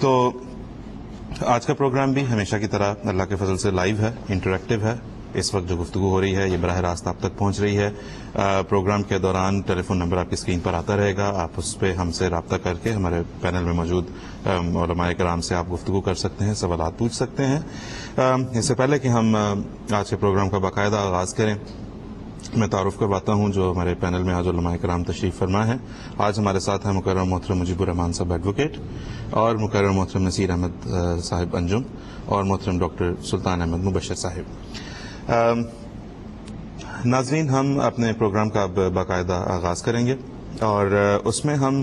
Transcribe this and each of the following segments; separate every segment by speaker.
Speaker 1: تو آج کا پروگرام بھی ہمیشہ کی طرح اللہ کے فضل سے لائیو ہے، انٹریکٹیو ہے۔ اس وقت جو گفتگو ہو رہی ہے یہ براہ راست آپ تک پہنچ رہی ہے۔ پروگرام کے دوران ٹیلی فون نمبر آپ کی اسکرین پر آتا رہے گا، آپ اس پہ ہم سے رابطہ کر کے ہمارے پینل میں موجود علماء کرام سے آپ گفتگو کر سکتے ہیں، سوالات پوچھ سکتے ہیں۔ اس سے پہلے کہ ہم آج کے پروگرام کا باقاعدہ آغاز کریں، میں تعارف کرواتا ہوں جو ہمارے پینل میں آج علماء کرام تشریف فرما ہے۔ آج ہمارے ساتھ ہیں مکرم محترم مجیب الرحمان صاحب ایڈوکیٹ، اور مکرم محترم نصیر احمد صاحب انجم، اور محترم ڈاکٹر سلطان احمد مبشر صاحب۔ ناظرین، ہم اپنے پروگرام کا اب باقاعدہ آغاز کریں گے، اور اس میں ہم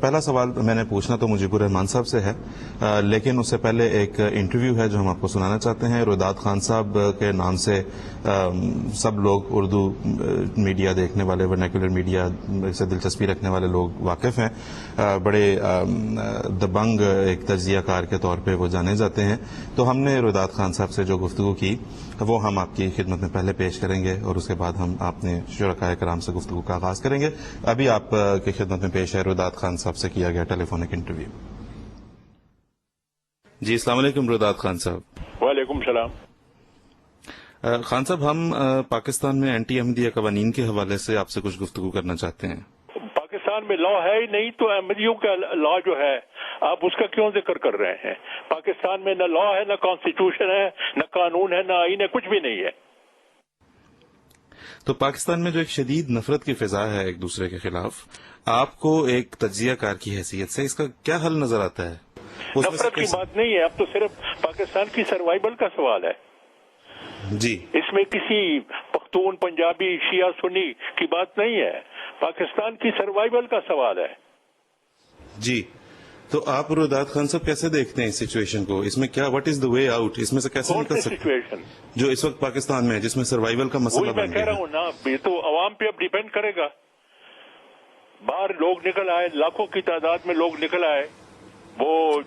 Speaker 1: پہلا سوال میں نے پوچھنا تو مجیب الرحمان صاحب سے ہے، لیکن اس سے پہلے ایک انٹرویو ہے جو ہم آپ کو سنانا چاہتے ہیں۔ روداد خان صاحب کے نام سے سب لوگ اردو میڈیا دیکھنے والے، ورنیکولر میڈیا سے دلچسپی رکھنے والے لوگ واقف ہیں۔ بڑے دبنگ ایک تجزیہ کار کے طور پہ وہ جانے جاتے ہیں۔ تو ہم نے روداد خان صاحب سے جو گفتگو کی وہ ہم آپ کی خدمت میں پہلے پیش کریں گے، اور اس کے بعد ہم اپنے شرکاء کرام سے گفتگو کا آغاز کریں گے۔ ابھی آپ کی خدمت میں پیش ہے روداد خان صاحب سے کیا گیا ٹیلی فونک انٹرویو۔ جی، السلام علیکم روداد خان صاحب۔
Speaker 2: وعلیکم السلام۔
Speaker 1: خان صاحب، ہم پاکستان میں اینٹی احمدیہ قوانین کے حوالے سے آپ سے کچھ گفتگو کرنا چاہتے ہیں۔
Speaker 2: پاکستان میں لا ہے ہی نہیں تو احمدیوں کا لا جو ہے آپ اس کا کیوں ذکر کر رہے ہیں؟ پاکستان میں نہ لا ہے، نہ کانسٹیٹیوشن ہے، نہ قانون ہے، نہ آئین ہے، کچھ بھی نہیں ہے۔
Speaker 1: تو پاکستان میں جو ایک شدید نفرت کی فضا ہے ایک دوسرے کے خلاف، آپ کو ایک تجزیہ کار کی حیثیت سے اس کا کیا حل نظر آتا ہے؟
Speaker 2: نفرت کی بات نہیں ہے، اب تو صرف پاکستان کی سروائیول کا سوال ہے۔
Speaker 1: جی،
Speaker 2: اس میں کسی پختون، پنجابی، شیعہ، سنی کی بات نہیں ہے، پاکستان کی سروائیول کا سوال ہے۔
Speaker 1: جی، تو آپ روداد خان صاحب کیسے دیکھتے ہیں اس سچویشن کو؟ اس میں کیا what is the way out? اس میں سے کیسے
Speaker 2: کون
Speaker 1: نکل
Speaker 2: سی
Speaker 1: سکتے
Speaker 2: سچویشن
Speaker 1: جو اس وقت پاکستان میں ہے، جس میں سروائیول کا مسئلہ
Speaker 2: وہی میں
Speaker 1: بن
Speaker 2: کہہ
Speaker 1: گیا
Speaker 2: رہا
Speaker 1: ہے؟
Speaker 2: ہوں نا، یہ تو عوام پہ اب ڈیپینڈ کرے گا۔ باہر لوگ نکل آئے، لاکھوں کی تعداد میں لوگ نکل آئے، وہ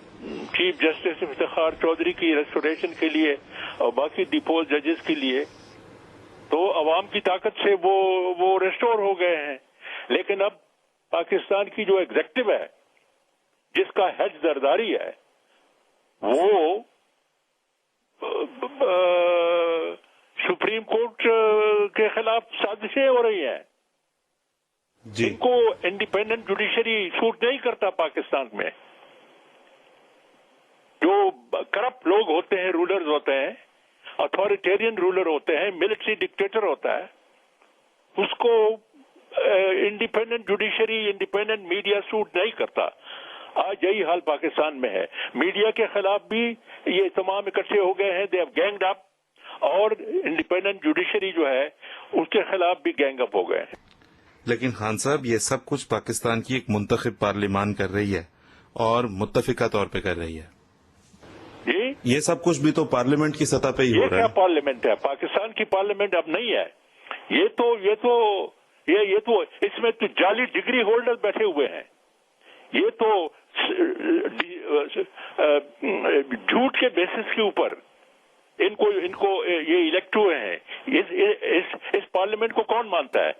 Speaker 2: چیف جسٹس افتخار چودھری کی ریسٹوریشن کے لیے اور باقی ڈیپوز ججز کے لیے، تو عوام کی طاقت سے وہ ریسٹور ہو گئے ہیں۔ لیکن اب پاکستان کی جو ایگزیکٹو ہے، جس کا ہیڈ زرداری ہے، وہ سپریم کورٹ کے خلاف سازشیں ہو رہی ہیں۔
Speaker 1: جی،
Speaker 2: ان کو انڈیپینڈنٹ جوڈیشری سوٹ نہیں کرتا پاکستان میں۔ جو کرپٹ لوگ ہوتے ہیں، رولرز ہوتے ہیں، اتھارٹیرین رولر ہوتے ہیں، ملٹری ڈکٹیٹر ہوتا ہے، اس کو independent judiciary, independent media suit نہیں کرتا۔ آج یہی حال پاکستان میں ہے۔ میڈیا کے خلاف بھی یہ تمام اکٹھے ہو گئے ہیں، دے ہیو گینگڈ اپ، اور انڈیپینڈنٹ جوڈیشری جو ہے اس کے خلاف بھی گینگ اپ ہو گئے ہیں۔
Speaker 1: لیکن خان صاحب، یہ سب کچھ پاکستان کی ایک منتخب پارلیمان کر رہی ہے، اور متفقہ طور پہ کر رہی ہے۔
Speaker 2: جی،
Speaker 1: یہ سب کچھ بھی تو پارلیمنٹ کی سطح پہ ہی ہو
Speaker 2: یہ
Speaker 1: رہا
Speaker 2: کیا
Speaker 1: ہے۔
Speaker 2: پارلیمنٹ ہے؟ پاکستان کی پارلیمنٹ اب نہیں ہے۔ یہ تو اس میں تو جعلی ڈگری ہولڈر بیٹھے ہوئے ہیں۔ یہ تو جھوٹ کے بیسس کے اوپر ان کو یہ الیکٹ ہوئے ہیں۔ اس پارلیمنٹ کو کون مانتا ہے؟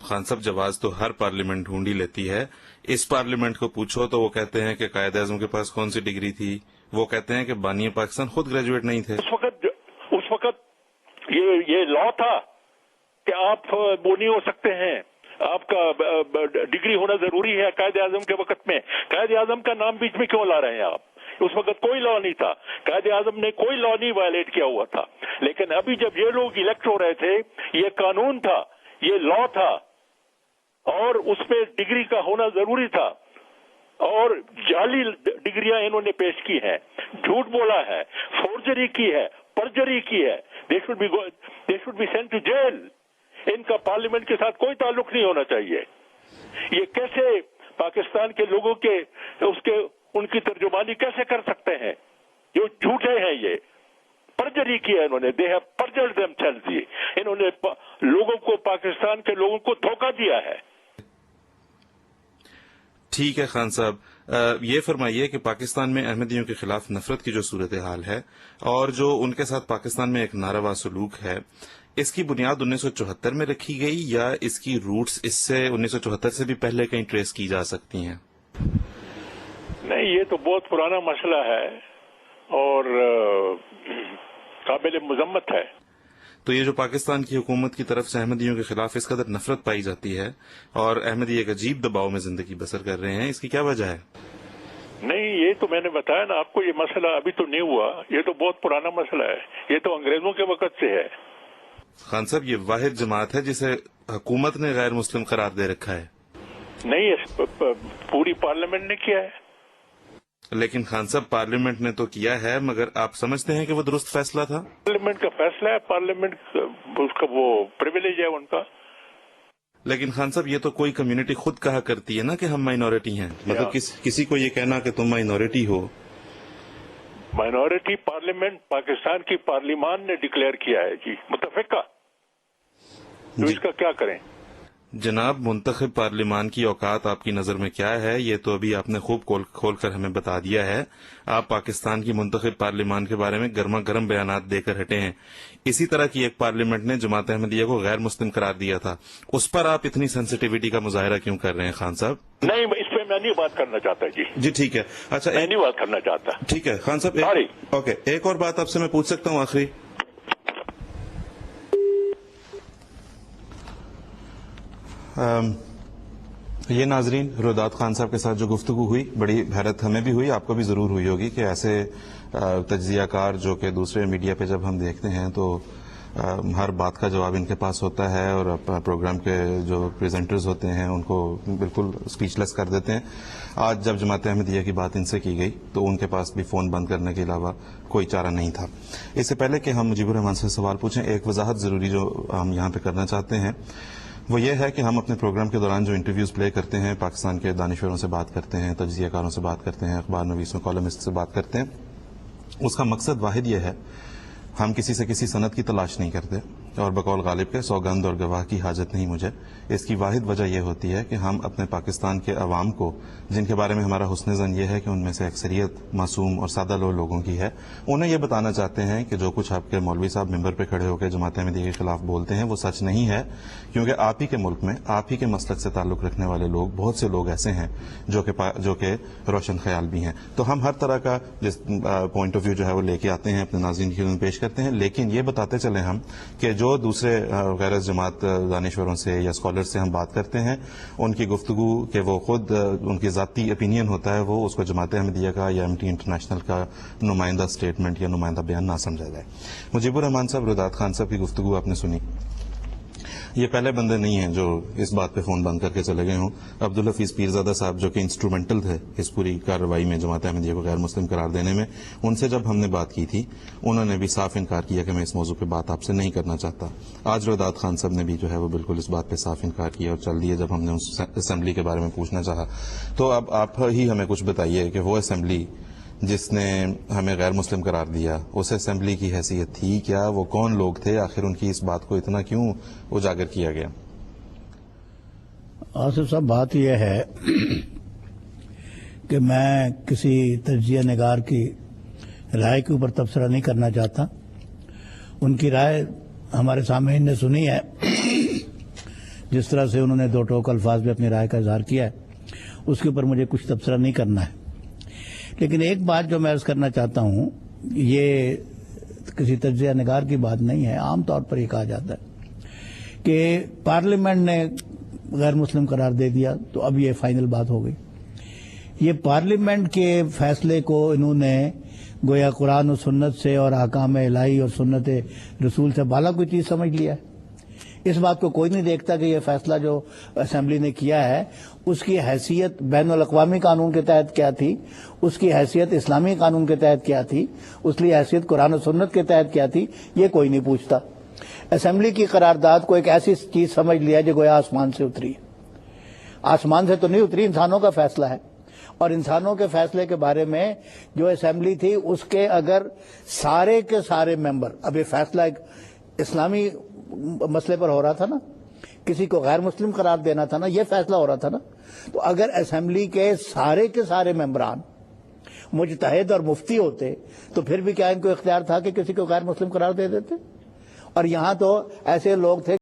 Speaker 1: خان صاحب، جواز تو ہر پارلیمنٹ ڈھونڈی لیتی ہے۔ اس پارلیمنٹ کو پوچھو تو وہ کہتے ہیں کہ قائد اعظم کے پاس کون سی ڈگری تھی، وہ کہتے ہیں کہ بانی پاکستان خود گریجویٹ نہیں تھے۔
Speaker 2: اس وقت یہ لا تھا کہ آپ وہ نہیں ہو سکتے ہیں، آپ کا ڈگری ہونا ضروری ہے قائد اعظم کے وقت میں۔ قائد اعظم کا نام بیچ میں کیوں لا رہے ہیں آپ؟ اس وقت کوئی لا نہیں تھا، قائد اعظم نے کوئی لا نہیں وائلیٹ کیا ہوا تھا۔ لیکن ابھی جب یہ لوگ الیکٹ ہو رہے تھے، یہ قانون تھا، یہ لا تھا، اور اس میں ڈگری کا ہونا ضروری تھا، اور جعلی ڈگریاں انہوں نے پیش کی ہیں، جھوٹ بولا ہے، فورجری کی ہے، پرجری کی ہے۔ They should be sent to jail. ان کا پارلیمنٹ کے ساتھ کوئی تعلق نہیں ہونا چاہیے۔ یہ کیسے پاکستان کے لوگوں کے ان کی ترجمانی کیسے کر سکتے ہیں؟ جو جھوٹے ہیں، یہ پرجری کی ہے انہوں نے، دے ہیو پرجرڈ دیم سیلفز۔ انہوں نے لوگوں کو، پاکستان کے لوگوں کو دھوکہ دیا ہے۔
Speaker 1: ٹھیک ہے خان صاحب، یہ فرمائیے کہ پاکستان میں احمدیوں کے خلاف نفرت کی جو صورتحال ہے، اور جو ان کے ساتھ پاکستان میں ایک ناروا سلوک ہے، اس کی بنیاد 1974 میں رکھی گئی، یا اس کی روٹس اس سے 1974 سے بھی پہلے کہیں ٹریس کی جا سکتی ہیں؟
Speaker 2: نہیں یہ تو بہت پرانا مسئلہ ہے اور قابل مذمت ہے.
Speaker 1: تو یہ جو پاکستان کی حکومت کی طرف سے احمدیوں کے خلاف اس قدر نفرت پائی جاتی ہے اور احمدی ایک عجیب دباؤ میں زندگی بسر کر رہے ہیں، اس کی کیا وجہ ہے؟
Speaker 2: نہیں یہ تو میں نے بتایا نا آپ کو، یہ مسئلہ ابھی تو نہیں ہوا، یہ تو بہت پرانا مسئلہ ہے، یہ تو انگریزوں کے وقت سے ہے.
Speaker 1: خان صاحب یہ واحد جماعت ہے جسے حکومت نے غیر مسلم قرار دے رکھا ہے.
Speaker 2: نہیں پوری پارلیمنٹ نے کیا ہے.
Speaker 1: لیکن خان صاحب پارلیمنٹ نے تو کیا ہے، مگر آپ سمجھتے ہیں کہ وہ درست فیصلہ تھا؟
Speaker 2: پارلیمنٹ کا فیصلہ ہے، پارلیمنٹ اس کا وہ پریویلیج ہے ان کا.
Speaker 1: لیکن خان صاحب یہ تو کوئی کمیونٹی خود کہا کرتی ہے نا کہ ہم مائنورٹی ہیں، مطلب کسی کو یہ کہنا کہ تم مائنورٹی ہو.
Speaker 2: مائنورٹی پارلیمنٹ پاکستان کی پارلیمان نے ڈکلیئر کیا ہے جی، متفقہ. تو اس کا کیا کریں؟
Speaker 1: جناب منتخب پارلیمان کی اوقات آپ کی نظر میں کیا ہے؟ یہ تو ابھی آپ نے خوب کھول کر ہمیں بتا دیا ہے. آپ پاکستان کی منتخب پارلیمان کے بارے میں گرما گرم بیانات دے کر ہٹے ہیں. اسی طرح کی ایک پارلیمنٹ نے جماعت احمدیہ کو غیر مسلم قرار دیا تھا، اس پر آپ اتنی سینسٹیوٹی کا مظاہرہ کیوں کر رہے ہیں خان صاحب؟
Speaker 2: نہیں اس پہ میں نہیں بات کرنا چاہتا جی.
Speaker 1: جی ٹھیک ہے، اچھا
Speaker 2: میں نہیں بات کرنا چاہتا.
Speaker 1: ٹھیک ہے خان صاحب، اوکے ایک اور بات آپ سے میں پوچھ سکتا ہوں آخری؟ یہ ناظرین روداد خان صاحب کے ساتھ جو گفتگو ہوئی بڑی حیرت ہمیں بھی ہوئی، آپ کو بھی ضرور ہوئی ہوگی کہ ایسے تجزیہ کار جو کہ دوسرے میڈیا پہ جب ہم دیکھتے ہیں تو ہر بات کا جواب ان کے پاس ہوتا ہے اور پروگرام کے جو پریزنٹرز ہوتے ہیں ان کو بالکل اسپیچ لیس کر دیتے ہیں. آج جب جماعت احمدیہ کی بات ان سے کی گئی تو ان کے پاس بھی فون بند کرنے کے علاوہ کوئی چارہ نہیں تھا. اس سے پہلے کہ ہم مجیب الرحمان سے سوال پوچھیں، ایک وضاحت ضروری جو ہم یہاں پہ کرنا چاہتے ہیں وہ یہ ہے کہ ہم اپنے پروگرام کے دوران جو انٹرویوز پلے کرتے ہیں، پاکستان کے دانشوروں سے بات کرتے ہیں، تجزیہ کاروں سے بات کرتے ہیں، اخبار نویسوں کالمسٹ سے بات کرتے ہیں، اس کا مقصد واحد یہ ہے، ہم کسی سے کسی سند کی تلاش نہیں کرتے اور بقول غالب کے سوگند اور گواہ کی حاجت نہیں مجھے. اس کی واحد وجہ یہ ہوتی ہے کہ ہم اپنے پاکستان کے عوام کو، جن کے بارے میں ہمارا حسن ظن یہ ہے کہ ان میں سے اکثریت معصوم اور سادہ لوگوں کی ہے، انہیں یہ بتانا چاہتے ہیں کہ جو کچھ آپ کے مولوی صاحب ممبر پہ کھڑے ہو کے جماعت احمدیہ کے خلاف بولتے ہیں وہ سچ نہیں ہے، کیونکہ آپ ہی کے ملک میں آپ ہی کے مسلک سے تعلق رکھنے والے لوگ، بہت سے لوگ ایسے ہیں جو کہ روشن خیال بھی ہیں. تو ہم ہر طرح کا پوائنٹ آف ویو جو ہے وہ لے کے آتے ہیں، اپنے ناظرین کے لیے پیش کرتے ہیں، لیکن یہ بتاتے چلیں ہم کہ جو دوسرے غیر جماعت دانشوروں سے یا اسکالر سے ہم بات کرتے ہیں ان کی گفتگو کہ وہ خود ان کی ذاتی اپینین ہوتا ہے، وہ اس کو جماعت احمدیہ کا یا MT انٹرنیشنل کا نمائندہ سٹیٹمنٹ یا نمائندہ بیان نہ سمجھا جائے. مجیب الرحمان صاحب، روداد خان صاحب کی گفتگو آپ نے سنی، یہ پہلے بندے نہیں ہیں جو اس بات پہ فون بند کر کے چلے گئے ہوں. عبدالحفیظ پیرزادہ صاحب جو کہ انسٹرومنٹل تھے اس پوری کارروائی میں جماعت احمدیہ کو غیر مسلم قرار دینے میں، ان سے جب ہم نے بات کی تھی انہوں نے بھی صاف انکار کیا کہ میں اس موضوع پہ بات آپ سے نہیں کرنا چاہتا. آج روداد خان صاحب نے بھی جو ہے وہ بالکل اس بات پہ صاف انکار کیا اور چل دیے. جب ہم نے اس اسمبلی کے بارے میں پوچھنا چاہا تو اب آپ ہی ہمیں کچھ بتائیے کہ وہ اسمبلی جس نے ہمیں غیر مسلم قرار دیا، اس اسمبلی کی حیثیت تھی کیا؟ وہ کون لوگ تھے؟ آخر ان کی اس بات کو اتنا کیوں اجاگر کیا گیا؟
Speaker 3: آصف صاحب، بات یہ ہے کہ میں کسی تجزیہ نگار کی رائے کے اوپر تبصرہ نہیں کرنا چاہتا. ان کی رائے ہمارے سامعین نے سنی ہے، جس طرح سے انہوں نے دو ٹوک الفاظ میں اپنی رائے کا اظہار کیا ہے، اس کے اوپر مجھے کچھ تبصرہ نہیں کرنا ہے. لیکن ایک بات جو میں عرض کرنا چاہتا ہوں، یہ کسی تجزیہ نگار کی بات نہیں ہے، عام طور پر یہ کہا جاتا ہے کہ پارلیمنٹ نے غیر مسلم قرار دے دیا تو اب یہ فائنل بات ہو گئی. یہ پارلیمنٹ کے فیصلے کو انہوں نے گویا قرآن و سنت سے اور احکام الہی اور سنت رسول سے بالا کوئی چیز سمجھ لیا ہے. اس بات کو کوئی نہیں دیکھتا کہ یہ فیصلہ جو اسمبلی نے کیا ہے اس کی حیثیت بین الاقوامی قانون کے تحت کیا تھی، اس کی حیثیت اسلامی قانون کے تحت کیا تھی، اس کی حیثیت قرآن و سنت کے تحت کیا تھی، یہ کوئی نہیں پوچھتا. اسمبلی کی قرارداد کو ایک ایسی چیز سمجھ لیا جو گویا آسمان سے اتری. آسمان سے تو نہیں اتری، انسانوں کا فیصلہ ہے، اور انسانوں کے فیصلے کے بارے میں جو اسمبلی تھی اس کے اگر سارے کے سارے ممبر، اب یہ فیصلہ ایک اسلامی مسئلے پر ہو رہا تھا نا، کسی کو غیر مسلم قرار دینا تھا نا، یہ فیصلہ ہو رہا تھا نا، تو اگر اسمبلی کے سارے ممبران مجتہد اور مفتی ہوتے تو پھر بھی کیا ان کو اختیار تھا کہ کسی کو غیر مسلم قرار دے دیتے؟ اور یہاں تو ایسے لوگ تھے